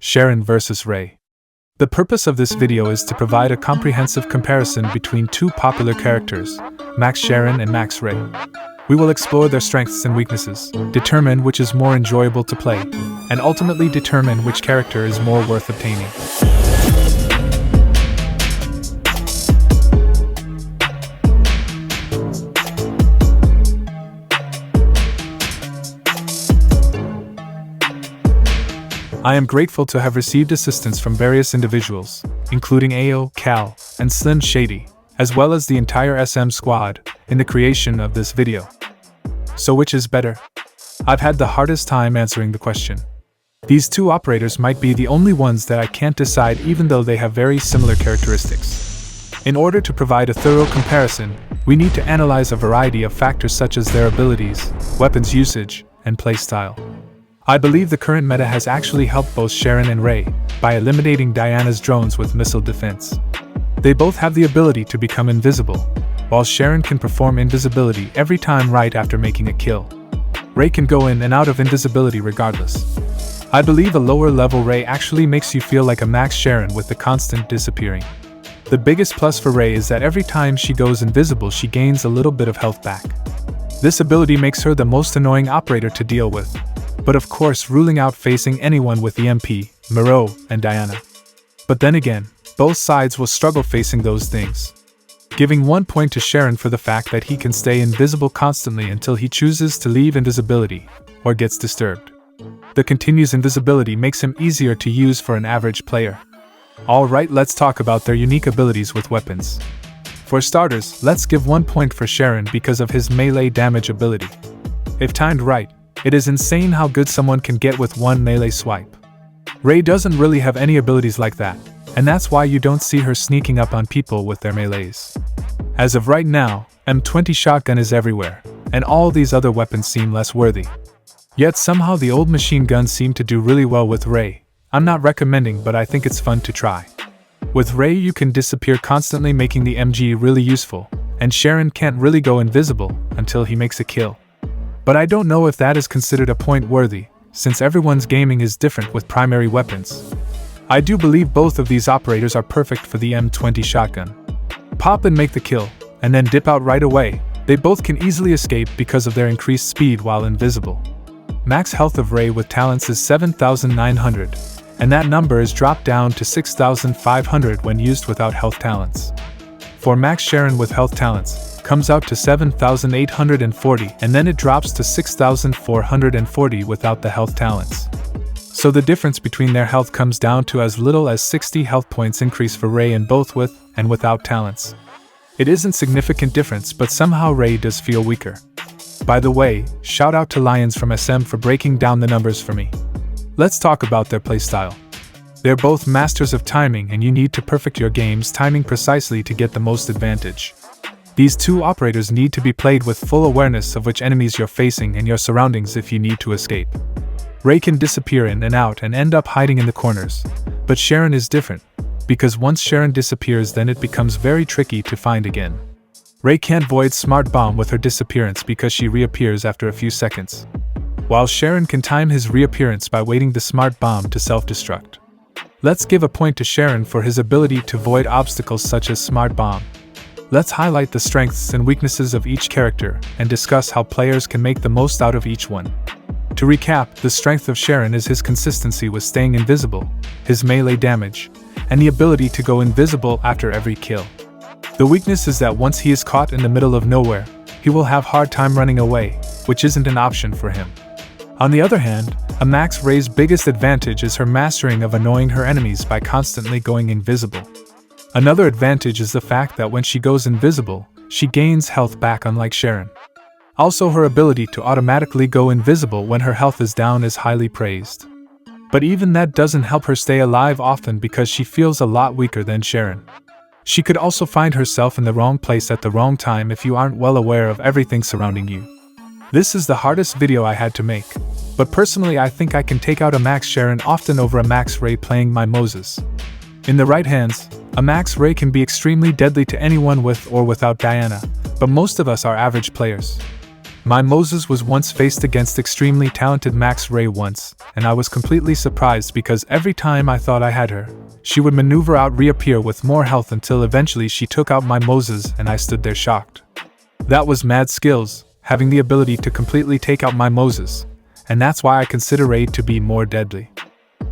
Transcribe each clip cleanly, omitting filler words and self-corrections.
Charon vs Ray. The purpose of this video is to provide a comprehensive comparison between two popular characters, Max Charon and Max Ray. We will explore their strengths and weaknesses, determine which is more enjoyable to play, and ultimately determine which character is more worth obtaining. I am grateful to have received assistance from various individuals, including AO, Cal, and Slim Shady, as well as the entire SM squad, in the creation of this video. So which is better? I've had the hardest time answering the question. These two operators might be the only ones that I can't decide, even though they have very similar characteristics. In order to provide a thorough comparison, we need to analyze a variety of factors such as their abilities, weapons usage, and playstyle. I believe the current meta has actually helped both Charon and Ray by eliminating Diana's drones with missile defense. They both have the ability to become invisible, while Charon can perform invisibility every time right after making a kill. Ray can go in and out of invisibility regardless. I believe a lower level Ray actually makes you feel like a Max Charon with the constant disappearing. The biggest plus for Ray is that every time she goes invisible she gains a little bit of health back. This ability makes her the most annoying operator to deal with, but of course ruling out facing anyone with EMP, Moreau, and Diana. But then again, both sides will struggle facing those things. Giving 1 point to Charon for the fact that he can stay invisible constantly until he chooses to leave invisibility, or gets disturbed. The continuous invisibility makes him easier to use for an average player. Alright, let's talk about their unique abilities with weapons. For starters, let's give 1 point for Charon because of his melee damage ability. If timed right, it is insane how good someone can get with one melee swipe. Ray doesn't really have any abilities like that, and that's why you don't see her sneaking up on people with their melees. As of right now, M20 shotgun is everywhere, and all these other weapons seem less worthy. Yet somehow the old machine guns seem to do really well with Ray. I'm not recommending, but I think it's fun to try. With Ray you can disappear constantly, making the MG really useful, and Charon can't really go invisible until he makes a kill. But I don't know if that is considered a point worthy, since everyone's gaming is different with primary weapons. I do believe both of these operators are perfect for the M20 shotgun. Pop and make the kill, and then dip out right away. They both can easily escape because of their increased speed while invisible. Max health of Ray with talents is 7,900, and that number is dropped down to 6,500 when used without health talents. For Max Charon with health talents, comes out to 7,840 and then it drops to 6,440 without the health talents. So the difference between their health comes down to as little as 60 health points increase for Ray in both with and without talents. It isn't significant difference, but somehow Ray does feel weaker. By the way, shout out to Lions from SM for breaking down the numbers for me. Let's talk about their playstyle. They're both masters of timing, and you need to perfect your game's timing precisely to get the most advantage. These two operators need to be played with full awareness of which enemies you're facing and your surroundings if you need to escape. Ray can disappear in and out and end up hiding in the corners, but Charon is different, because once Charon disappears then it becomes very tricky to find again. Ray can't void Smart Bomb with her disappearance because she reappears after a few seconds, while Charon can time his reappearance by waiting the Smart Bomb to self-destruct. Let's give a point to Charon for his ability to void obstacles such as Smart Bomb. Let's highlight the strengths and weaknesses of each character and discuss how players can make the most out of each one. To recap, the strength of Charon is his consistency with staying invisible, his melee damage, and the ability to go invisible after every kill. The weakness is that once he is caught in the middle of nowhere, he will have hard time running away, which isn't an option for him. On the other hand, a Max Ray's biggest advantage is her mastering of annoying her enemies by constantly going invisible. Another advantage is the fact that when she goes invisible, she gains health back, unlike Charon. Also, her ability to automatically go invisible when her health is down is highly praised. But even that doesn't help her stay alive often because she feels a lot weaker than Charon. She could also find herself in the wrong place at the wrong time if you aren't well aware of everything surrounding you. This is the hardest video I had to make, but personally I think I can take out a Max Charon often over a Max Ray playing my Moses. In the right hands, a Max Ray can be extremely deadly to anyone with or without Diana, but most of us are average players. My Moses was once faced against extremely talented Max Ray once, and I was completely surprised because every time I thought I had her, she would maneuver out, reappear with more health until eventually she took out my Moses and I stood there shocked. That was mad skills, having the ability to completely take out my Moses, and that's why I consider Ray to be more deadly.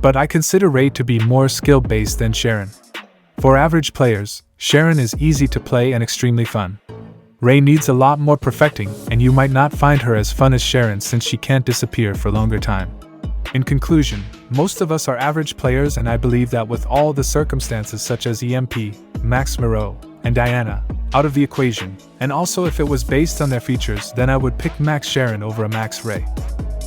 But I consider Ray to be more skill-based than Charon. For average players, Charon is easy to play and extremely fun. Ray needs a lot more perfecting, and you might not find her as fun as Charon since she can't disappear for longer time. In conclusion, most of us are average players, and I believe that with all the circumstances such as EMP, Max Moreau, and Diana out of the equation, and also if it was based on their features, then I would pick Max Charon over a Max Ray.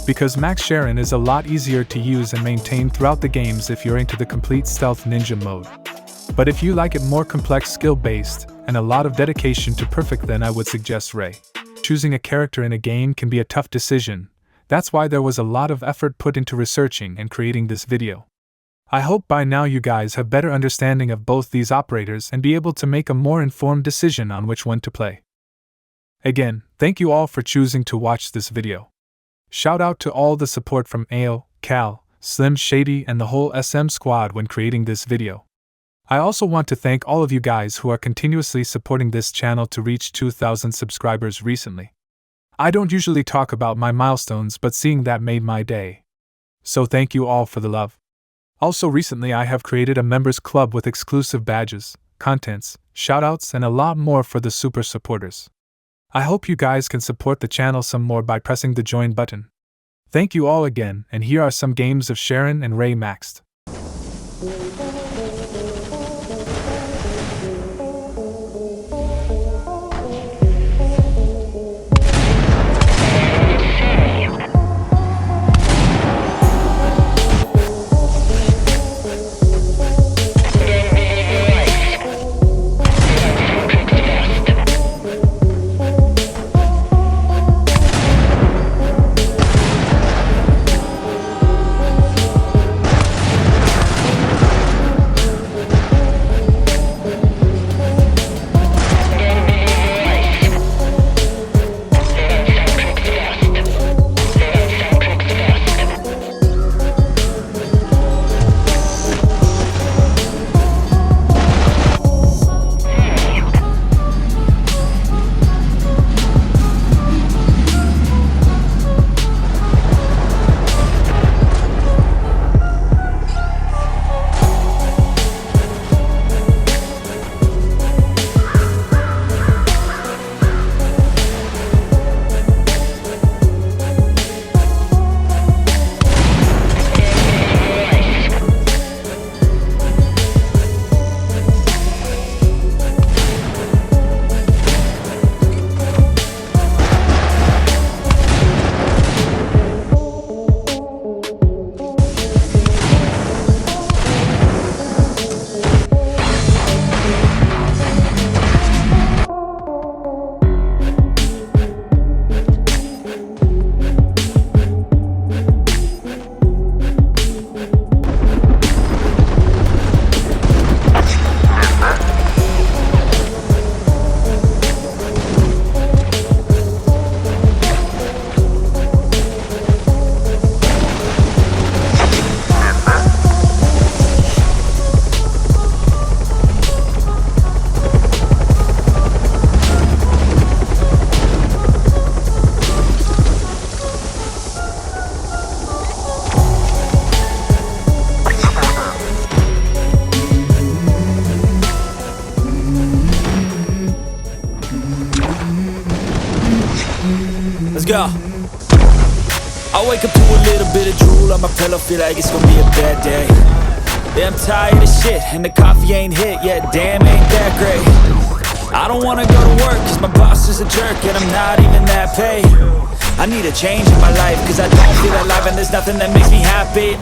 Because Max Charon is a lot easier to use and maintain throughout the games if you're into the complete stealth ninja mode. But if you like it more complex, skill-based, and a lot of dedication to perfect, then I would suggest Ray. Choosing a character in a game can be a tough decision. That's why there was a lot of effort put into researching and creating this video. I hope by now you guys have better understanding of both these operators and be able to make a more informed decision on which one to play. Again, thank you all for choosing to watch this video. Shout out to all the support from AO, Cal, Slim Shady and the whole SM squad when creating this video. I also want to thank all of you guys who are continuously supporting this channel to reach 2,000 subscribers recently. I don't usually talk about my milestones, but seeing that made my day. So thank you all for the love. Also recently I have created a members club with exclusive badges, contents, shoutouts and a lot more for the super supporters. I hope you guys can support the channel some more by pressing the join button. Thank you all again, and here are some games of Charon and Ray maxed. Go. I wake up to a little bit of drool on my pillow, feel like it's gonna be a bad day. Yeah, I'm tired of shit, and the coffee ain't hit yet, damn ain't that great. I don't wanna go to work, cause my boss is a jerk, and I'm not even that paid. I need a change in my life, cause I don't feel alive, and there's nothing that makes me happy.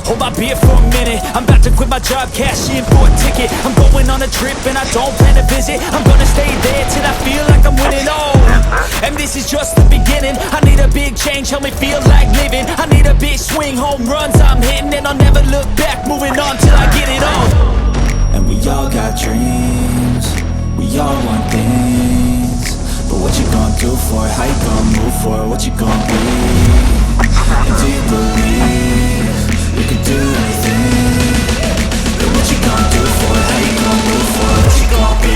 Hold my beer for a minute, I'm about to quit my job, cash in for a ticket. I'm going on a trip and I don't plan to visit. I'm gonna stay there till I feel like I'm winning. And this is just the beginning. I need a big change, help me feel like living. I need a big swing, home runs I'm hitting, and I'll never look back, moving on till I get it all. And we all got dreams, we all want things, but But what you gon' do for it? How you gon' move for it? What you gon' be? And do you believe you can do anything? But what you gon' do for it? How you gon' move for it? What you gon' be?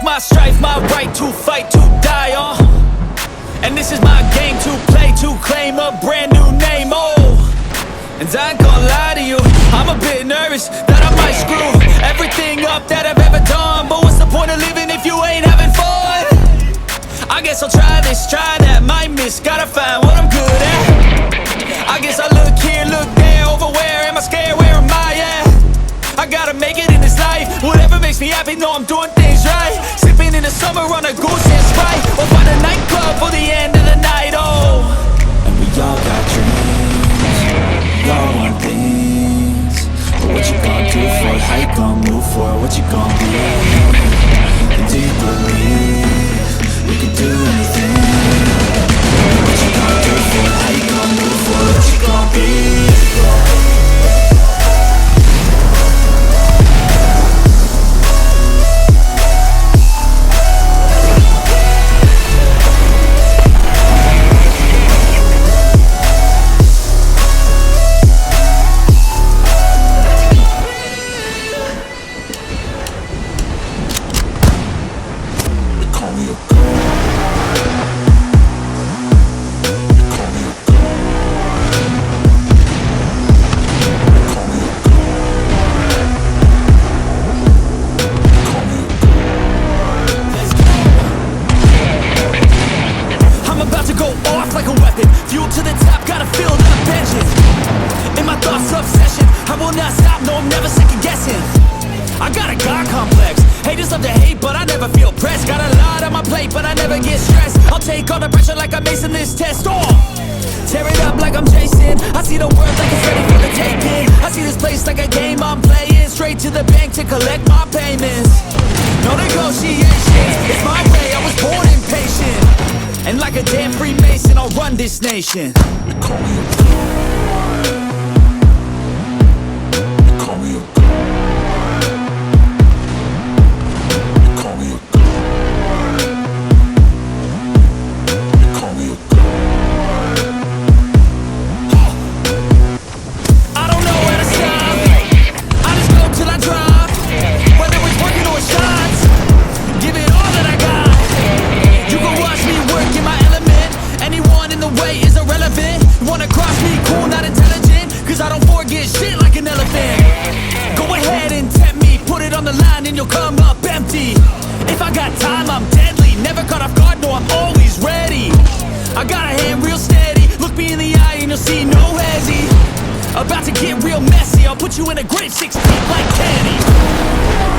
My strife, my right to fight, to die on. And this is my game to play, to claim a brand new name, oh. And I ain't gonna lie to you, I'm a bit nervous that I might screw everything up that I've ever done. But what's the point of living if you ain't having fun? I guess I'll try this, try that, might miss, gotta find what I'm good at. I guess I look here, look there, over where am I scared, where am I at? I gotta make it in this life, whatever makes me happy, know I'm doing things right. Sipping in the summer on a goose and Sprite, or find a nightclub for the end of the night, oh. And we all got dreams, we all want things. But what you gon' do for it? How you gon' move for it? What you gon' be? And do you believe you can do anything? What you gon' do for it? How you gon' move for it? What you gon' be? To the bank to collect my payments. No negotiations, it's my way, I was born impatient. And like a damn Freemason, I'll run this nation. About to get real messy, I'll put you in a grave 6 feet like Kenny.